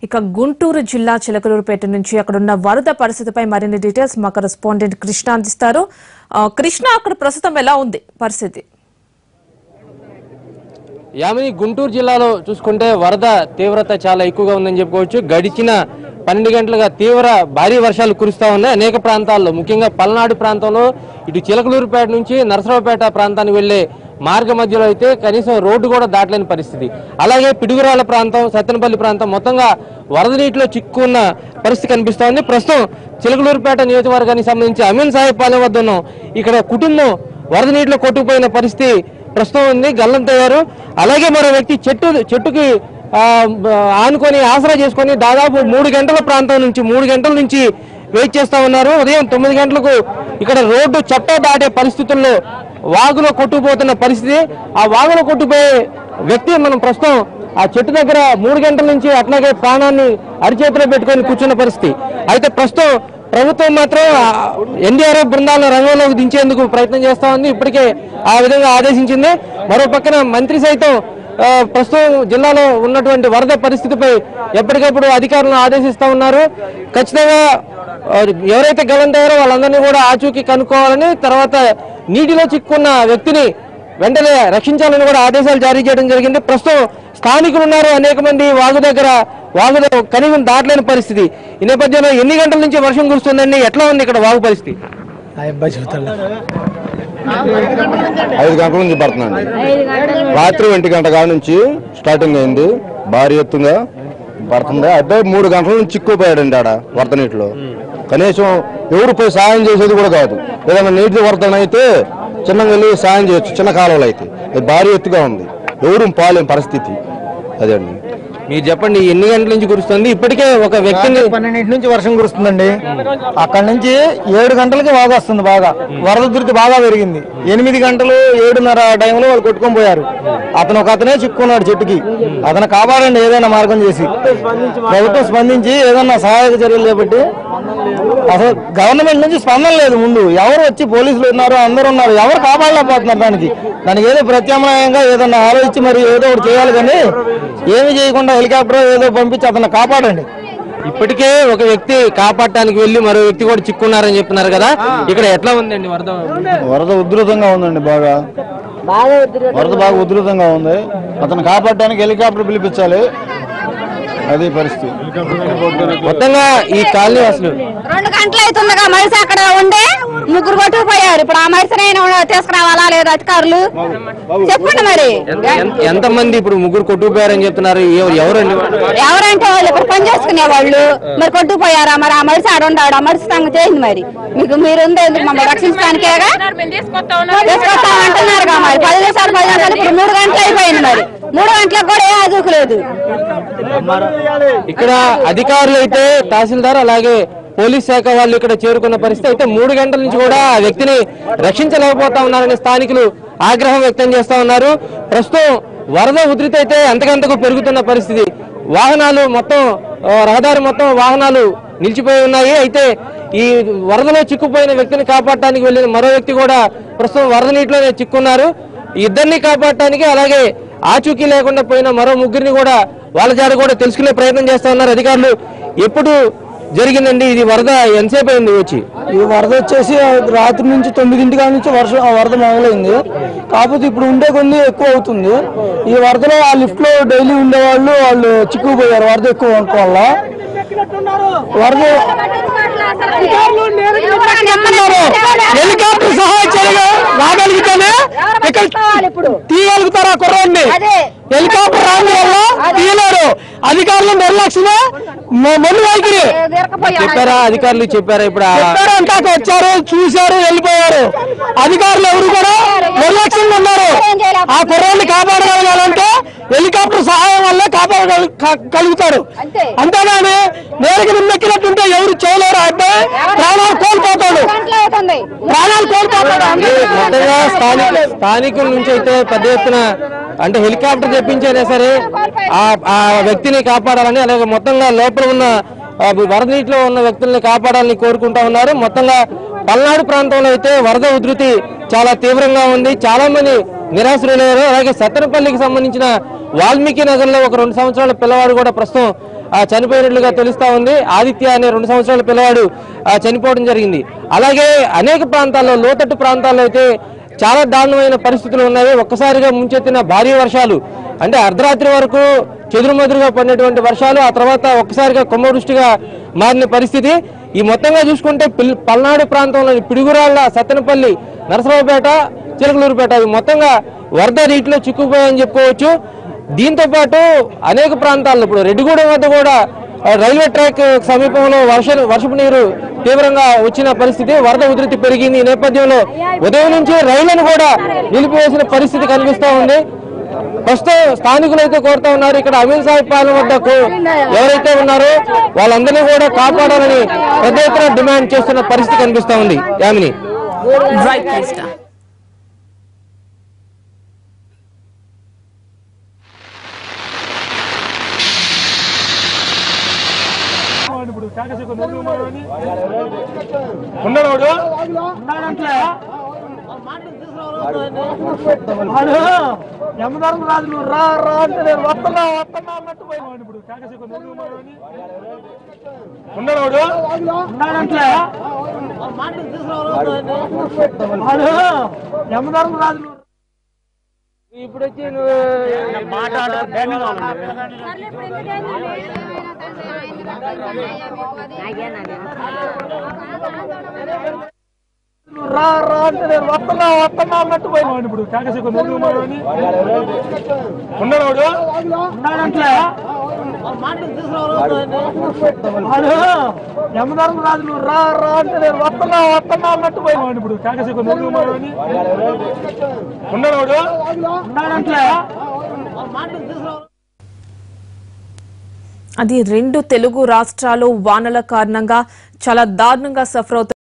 ఇక గుంటూరు జిల్లా చిలకలూరుపేట నుంచి అక్కడున్న వరద పరిస్థితిపై మరిన్ని డీటెయిల్స్ మా కరెస్పాండెంట్ కృష్ణ అందిస్తారు. కృష్ణ, అక్కడ ప్రస్తుతం ఎలా ఉంది పరిస్థితి? యామిని, గుంటూరు జిల్లాలో చూసుకుంటే వరద తీవ్రత చాలా ఎక్కువగా ఉందని చెప్పుకోవచ్చు. గడిచిన 12 గంటలుగా భారీ వర్షాలు కురుస్తా ఉన్నాయి. అనేక ప్రాంతాల్లో, ముఖ్యంగా పల్నాడు ప్రాంతంలో ఇటు చిలకలూరుపేట నుంచి నరసరావుపేట ప్రాంతానికి వెళ్లే మార్గ మధ్యలో అయితే కనీసం రోడ్డు కూడా దాటలేని పరిస్థితి. అలాగే పిడుగురాల ప్రాంతం, సత్తెనపల్లి ప్రాంతం మొత్తంగా వరద నీటిలో చిక్కున్న పరిస్థితి కనిపిస్తా ఉంది. ప్రస్తుతం చిలకలూరుపేట నియోజకవర్గానికి సంబంధించి అమీన్ సాహెబ్ పాలెం వద్ద ఉన్నాం. ఇక్కడ కుటుంబం వరద నీటిలో కొట్టుకుపోయిన పరిస్థితి ప్రస్తుతం ఉంది. గల్లంతయ్యారు. అలాగే మరో వ్యక్తి చెట్టుకి ఆనుకొని ఆసరా చేసుకొని దాదాపు 3 గంటల నుంచి వెయిట్ చేస్తా ఉన్నారు. ఉదయం 9 గంటలకు ఇక్కడ రోడ్డు చట్టా దాటే పరిస్థితుల్లో వాగులో కొట్టుకుపోతున్న పరిస్థితి. ఆ వాగులో కొట్టుకుపోయే వ్యక్తి మనం ప్రస్తుతం ఆ చెట్టు దగ్గర 3 గంటల నుంచి అట్లాగే ప్రాణాన్ని అరిచేతిలో పెట్టుకొని కూర్చున్న పరిస్థితి. అయితే ప్రస్తుతం ప్రభుత్వం మాత్రం ఎన్డీఆర్ఎఫ్ బృందాలను రంగంలోకి దించేందుకు ప్రయత్నం చేస్తా ఉంది. ఇప్పటికే ఆ విధంగా ఆదేశించింది. మరో పక్కన మంత్రి సైతం ప్రస్తుతం జిల్లాలో ఉన్నటువంటి వరద పరిస్థితిపై ఎప్పటికప్పుడు అధికారులను ఆదేశిస్తా ఉన్నారు. ఖచ్చితంగా ఎవరైతే గల్లంతయ్యారో వాళ్ళందరినీ కూడా ఆచూకీ కనుక్కోవాలని, తర్వాత నీటిలో చిక్కున్న వ్యక్తిని వెంటనే రక్షించాలని కూడా ఆదేశాలు జారీ చేయడం జరిగింది. ప్రస్తుతం స్థానికులు ఉన్నారు అనేక మంది వాగులో కనీసం దాటలేని పరిస్థితి. ఈ నేపథ్యంలో ఎన్ని గంటల నుంచి వర్షం కురుస్తుందండి? ఎట్లా ఉంది ఇక్కడ వాగు పరిస్థితి? 5 గంటల నుంచి పడుతుందండి. రాత్రి 1 గంట కాడ నుంచి స్టార్టింగ్ అయింది. భారీ ఎత్తుగా పడుతుంది. అబ్బాయి 3 గంటల నుంచి చిక్కుపోయాడండి ఆడ వరద నీటిలో. కనీసం ఎవరు పోయి సాయం చేసేది కూడా కాదు. ఏదైనా నీటి వరద అయితే చిన్నగా వెళ్ళి సాయం చేయొచ్చు, చిన్న కాలువలు అయితే. అది భారీ ఎత్తుగా ఉంది. ఎవరు పోలేని పరిస్థితి అదే అండి. మీరు చెప్పండి, ఎన్ని గంటల నుంచి కురుస్తుంది? ఇప్పటికే ఒక వ్యక్తిని 12 నుంచి వర్షం కురుస్తుందండి. అక్కడ నుంచి 7 గంటలకి వాగు వస్తుంది. బాగా వరద ఉధృతి బాగా పెరిగింది. 8 గంటలు 7:30 టైంలో వాళ్ళు కొట్టుకొని పోయారు. అతనే చిక్కున్నాడు చెట్టుకి. అతను కాపాడండి ఏదైనా మార్గం చేసి. ప్రభుత్వం స్పందించి ఏదన్నా సహాయక చర్యలు చేపట్టి. అసలు గవర్నమెంట్ నుంచి స్పందన లేదు. ముందు ఎవరు వచ్చి పోలీసులు ఉన్నారు, అందరూ ఉన్నారు, ఎవరు కాపాడలేకపోతున్నారు. దానికి ఏదో ప్రత్యామ్నాయంగా ఏదన్నా ఆలోచించి మరి ఏదో ఒకటి చేయాలి. కానీ ఏమి చేయకుండా హెలికాప్టర్ ఏదో పంపించి అతను కాపాడండి. ఇప్పటికే ఒక వ్యక్తి కాపాడటానికి వెళ్లి మరో వ్యక్తి కూడా చిక్కున్నారని చెప్తున్నారు కదా, ఇక్కడ ఎట్లా ఉందండి వరద? వరద ఉధృతంగా ఉందండి. వరద బాగా ఉధృతంగా ఉంది. అతను కాపాడటానికి హెలికాప్టర్ పిలిపించాలి. అది పరిస్థితి. మొత్తంగా ఈ కాలనీ అసలు 2 గంటలు అవుతుందిగా మనిషి అక్కడ ఉండే 3 కొట్టుకుపోయారు. ఇప్పుడు ఆ మనిషినైనా తీసుకురావాలా లేదా అధికారులు చెప్పండి. మరి ఎంతమంది ఇప్పుడు 3 కొట్టుకుపోయారని చెప్తున్నారు? ఎవరంటే వాళ్ళు ఇక్కడ పని చేసుకునే వాళ్ళు మరి కొట్టుకుపోయారా? మరి ఆ మనిషి ఆడ ఉన్నాడు. ఆ మనిషి సంగతి చేయండి. మరి మీరు ఉంది ఎందుకు మమ్మల్ని రక్షించడానికేగా తీసుకొస్తామంటున్నారుగా. మరి 10 నిమిషాలు 10 గంటలు ఇప్పుడు 3 గంటలు అయిపోయింది. మరి 3 గంటలకు కూడా ఏ అదుకు లేదు. ఇక్కడ అధికారులు అయితే తహసీల్దార్ అలాగే పోలీస్ శాఖ వాళ్ళు ఇక్కడ చేరుకున్న పరిస్థితి. అయితే 3 గంటల నుంచి కూడా ఆ వ్యక్తిని రక్షించలేకపోతా ఉన్నారని స్థానికులు ఆగ్రహం వ్యక్తం చేస్తా ఉన్నారు. ప్రస్తుతం వరద ఉధృతి అయితే అంతకంతకు పెరుగుతున్న పరిస్థితి. వాహనాలు మొత్తం రహదారి మొత్తం వాహనాలు నిలిచిపోయి ఉన్నాయి. అయితే ఈ వరదలో చిక్కుపోయిన వ్యక్తిని కాపాడటానికి వెళ్లిన మరో వ్యక్తి కూడా ప్రస్తుతం వరద నీటిలోనే చిక్కున్నారు. ఇద్దరిని కాపాడటానికి అలాగే ఆచూకీ లేకుండా పోయిన మరో 3 కూడా వాళ్ళ జాడ కూడా తెలుసుకునే ప్రయత్నం చేస్తా ఉన్నారు అధికారులు. ఎప్పుడు జరిగిందండి ఇది వరద? ఎంతసేపు అయింది వచ్చి? ఈ వరద వచ్చేసి రాత్రి నుంచి 9 నుంచి వరద మొదలైంది. కాకపోతే ఇప్పుడు ఉండే కొన్ని ఎక్కువ అవుతుంది. ఈ వరదలో ఆ లిఫ్ట్ లో డైలీ ఉండేవాళ్ళు వాళ్ళు చిక్కుపోయారు. వరద ఎక్కువ ఉండటం వల్ల వరద హెలికాప్టర్ సహాయం రాగలిగితేనే ఇక్కడ తీయగలుగుతారా కుర్రాన్ని? హెలికాప్టర్ రాని వల్ల తీయలేరు. అధికారులు నిర్లక్ష్యమే మొండి వైఖరి. చెప్పారా అధికారులు? చెప్పారా? ఇప్పుడు అంతా వచ్చారు, చూశారు, వెళ్ళిపోయారు. అధికారులు ఎవరు కూడా నిర్లక్ష్యంగా ఉన్నారు. ఆ కుర్రాన్ని కాపాడగలగాలంటే హెలికాప్టర్ సహాయం వల్లే కాపాడగలుగుతారు. అంతేగాని నేరుగా నిమ్మెక్కినట్టుంటే ఎవరు చేయలేరు. అబ్బాయి ప్రాణాలు కోల్పోతాడు. స్థానికుల నుంచి అయితే పెద్ద ఎత్తున అంటే హెలికాప్టర్ తెప్పించైనా సరే ఆ వ్యక్తిని కాపాడాలని, అలాగే మొత్తంగా లోపల ఉన్న వరద నీటిలో ఉన్న వ్యక్తుల్ని కాపాడాలని కోరుకుంటా ఉన్నారు. మొత్తంగా పల్నాడు ప్రాంతంలో అయితే వరద ఉధృతి చాలా తీవ్రంగా ఉంది. చాలా మంది నిరాశ్రయులయ్యారు. అలాగే సత్తెనపల్లికి సంబంధించిన వాల్మీకి నగర్ లో ఒక 2 సంవత్సరాల పిల్లవాడు కూడా ప్రస్తుతం చనిపోయినట్లుగా తెలుస్తా ఉంది. ఆదిత్య అనే 2 సంవత్సరాల పిల్లవాడు చనిపోవడం జరిగింది. అలాగే అనేక ప్రాంతాల్లో, లోతట్టు ప్రాంతాల్లో అయితే చాలా దారుణమైన పరిస్థితులు ఉన్నాయి. ఒక్కసారిగా ముంచెత్తిన భారీ వర్షాలు, అంటే అర్ధరాత్రి వరకు చెదురుమదురుగా పడినటువంటి వర్షాలు, ఆ తర్వాత ఒక్కసారిగా కుంభవృష్టిగా మారిన పరిస్థితి. ఈ మొత్తంగా చూసుకుంటే పల్నాడు ప్రాంతంలోని పిడుగురాళ్ల, సత్తెనపల్లి, నరసరావుపేట, చిలకలూరుపేట ఇవి మొత్తంగా వరద నీటిలో చిక్కుపోయాయని చెప్పుకోవచ్చు. దీంతో పాటు అనేక ప్రాంతాల్లో ఇప్పుడు రెడ్డిగూడెం వద్ద కూడా రైల్వే ట్రాక్ సమీపంలో వర్షపు నీరు తీవ్రంగా వచ్చిన పరిస్థితి, వరద ఉధృతి పెరిగింది. ఈ నేపథ్యంలో ఉదయం నుంచి రైళ్లను కూడా నిలిపివేసిన పరిస్థితి కనిపిస్తూ ఉంది. ప్రస్తుతం స్థానికులు అయితే కోరుతా ఉన్నారు, ఇక్కడ అమీన్ సాహిబ్ పాలెం వద్ద ఎవరైతే ఉన్నారో వాళ్ళందరినీ కూడా కాపాడాలని పెద్ద ఎత్తున డిమాండ్ చేస్తున్న పరిస్థితి కనిపిస్తా ఉంది. యామిని. యమధర్మ రాజులు రా రా అంటే నేను వస్తున్నా వస్తున్నా అన్నట్టు పోయినాడు. ఇప్పుడు ఉన్నాడు యమధర్మ రాజులు ఇప్పుడు వచ్చి రా రా అంటే నేను వస్తున్నా వస్తున్నా అన్నట్టు పోయినాడు. ఇప్పుడు ఉన్నాడు యమధర్మ రాజులు రా రా అంటే నేను వస్తున్నా వస్తున్నా అన్నట్టు పోయినాడు. ఇప్పుడు ఉన్నాడు అది 2 తెలుగు రాష్ట్రాలు వానల కారణంగా చాలా దారుణంగా సఫర్ అవుతాయి.